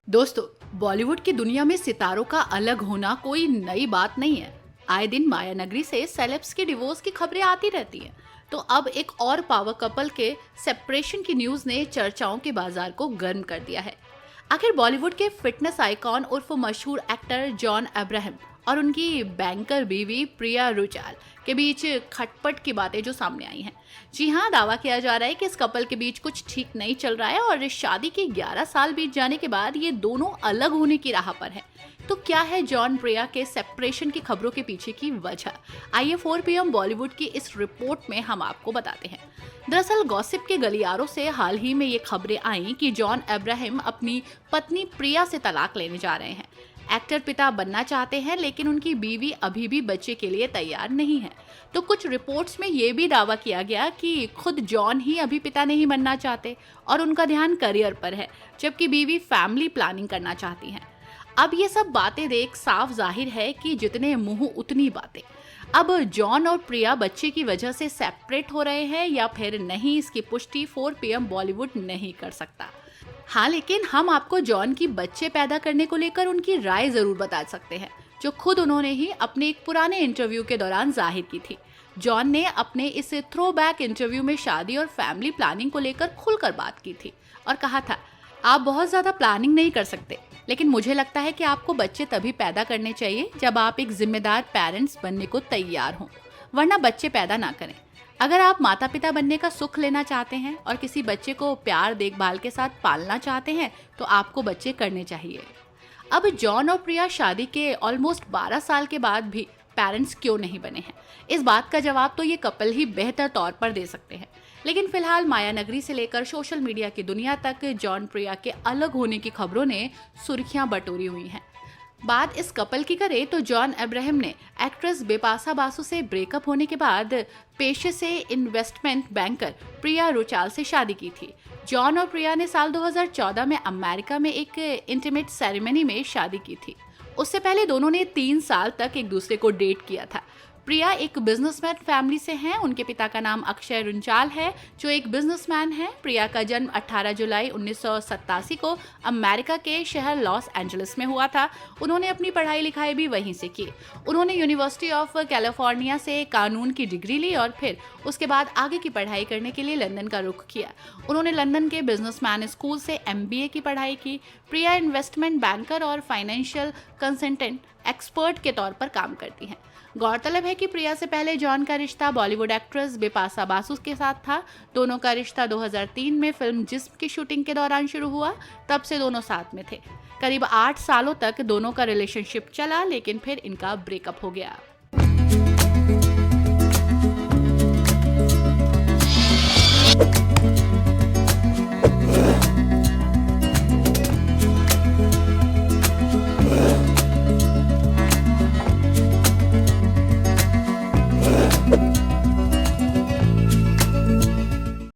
दोस्तों, बॉलीवुड की दुनिया में सितारों का अलग होना कोई नई बात नहीं है। आए दिन माया नगरी से सेलेब्स के डिवोर्स की खबरें आती रहती हैं। तो अब एक और पावर कपल के सेपरेशन की न्यूज ने चर्चाओं के बाजार को गर्म कर दिया है। आखिर बॉलीवुड के फिटनेस आइकॉन उर्फ मशहूर एक्टर जॉन अब्राहम और उनकी बैंकर बीवी प्रिया रुचाल के बीच खटपट की बातें जो सामने आई हैं। जी हाँ, दावा किया जा रहा है कि इस कपल के बीच कुछ ठीक नहीं चल रहा है और इस शादी के 11 साल बीत जाने के बाद ये दोनों अलग होने की राह पर हैं। तो क्या है जॉन प्रिया के सेपरेशन की खबरों के पीछे की वजह? आइए 4 PM बॉलीवुड की इस रिपोर्ट में हम आपको बताते हैं। दरअसल गॉसिप के गलियारों से हाल ही में ये खबरें आईं कि जॉन अब्राहम अपनी पत्नी प्रिया से तलाक लेने जा रहे हैं। एक्टर पिता बनना चाहते हैं, लेकिन उनकी बीवी अभी भी बच्चे के लिए तैयार नहीं है। तो कुछ रिपोर्ट्स में ये भी दावा किया गया कि खुद जॉन ही अभी पिता नहीं बनना चाहते और उनका ध्यान करियर पर है, जबकि बीवी फैमिली प्लानिंग करना चाहती हैं। अब ये सब बातें देख साफ जाहिर है कि जितने मुंह उतनी बातें। अब जॉन और प्रिया बच्चे की वजह से सेपरेट हो रहे हैं या फिर नहीं, इसकी पुष्टि 4 PM बॉलीवुड नहीं कर सकता। हाँ, लेकिन हम आपको जॉन की बच्चे पैदा करने को लेकर उनकी राय जरूर बता सकते हैं, जो खुद उन्होंने ही अपने एक पुराने इंटरव्यू के दौरान जाहिर की थी। जॉन ने अपने इस थ्रोबैक इंटरव्यू में शादी और फैमिली प्लानिंग को लेकर खुलकर बात की थी और कहा था, आप बहुत ज्यादा प्लानिंग नहीं कर सकते, लेकिन मुझे लगता है कि आपको बच्चे तभी पैदा करने चाहिए जब आप एक जिम्मेदार पेरेंट्स बनने को तैयार हों, वरना बच्चे पैदा ना करें। अगर आप माता पिता बनने का सुख लेना चाहते हैं और किसी बच्चे को प्यार देखभाल के साथ पालना चाहते हैं तो आपको बच्चे करने चाहिए। अब जॉन और प्रिया शादी के ऑलमोस्ट 12 साल के बाद भी पेरेंट्स क्यों नहीं बने हैं, इस बात का जवाब तो ये कपल ही बेहतर तौर पर दे सकते हैं। लेकिन फिलहाल माया नगरी से लेकर सोशल मीडिया की दुनिया तक जॉन प्रिया के अलग होने की खबरों ने सुर्खियां बटोरी हुई हैं। बात इस कपल की करें तो जॉन अब्राहम ने एक्ट्रेस बिपाशा बासु से ब्रेकअप होने के बाद पेशे से इन्वेस्टमेंट बैंकर प्रिया रुचाल से शादी की थी। जॉन और प्रिया ने साल 2014 में अमेरिका में एक इंटीमेट सेरेमनी में शादी की थी। उससे पहले दोनों ने 3 साल तक एक दूसरे को डेट किया था। प्रिया एक बिजनेसमैन फैमिली से हैं। उनके पिता का नाम अक्षय रुंचाल है, जो एक बिजनेसमैन है। प्रिया का जन्म 18 जुलाई 1987 को अमेरिका के शहर लॉस एंजलिस में हुआ था। उन्होंने अपनी पढ़ाई लिखाई भी वहीं से की। उन्होंने यूनिवर्सिटी ऑफ कैलिफोर्निया से कानून की डिग्री ली और फिर उसके बाद आगे की पढ़ाई करने के लिए लंदन का रुख किया। उन्होंने लंदन के बिजनेसमैन स्कूल से MBA की पढ़ाई की। प्रिया इन्वेस्टमेंट बैंकर और फाइनेंशियल कंसल्टेंट एक्सपर्ट के तौर पर काम करती हैं। गौरतलब है कि प्रिया से पहले जॉन का रिश्ता बॉलीवुड एक्ट्रेस बिपाशा बासु के साथ था। दोनों का रिश्ता 2003 में फिल्म जिस्म की शूटिंग के दौरान शुरू हुआ। तब से दोनों साथ में थे। करीब 8 सालों तक दोनों का रिलेशनशिप चला, लेकिन फिर इनका ब्रेकअप हो गया।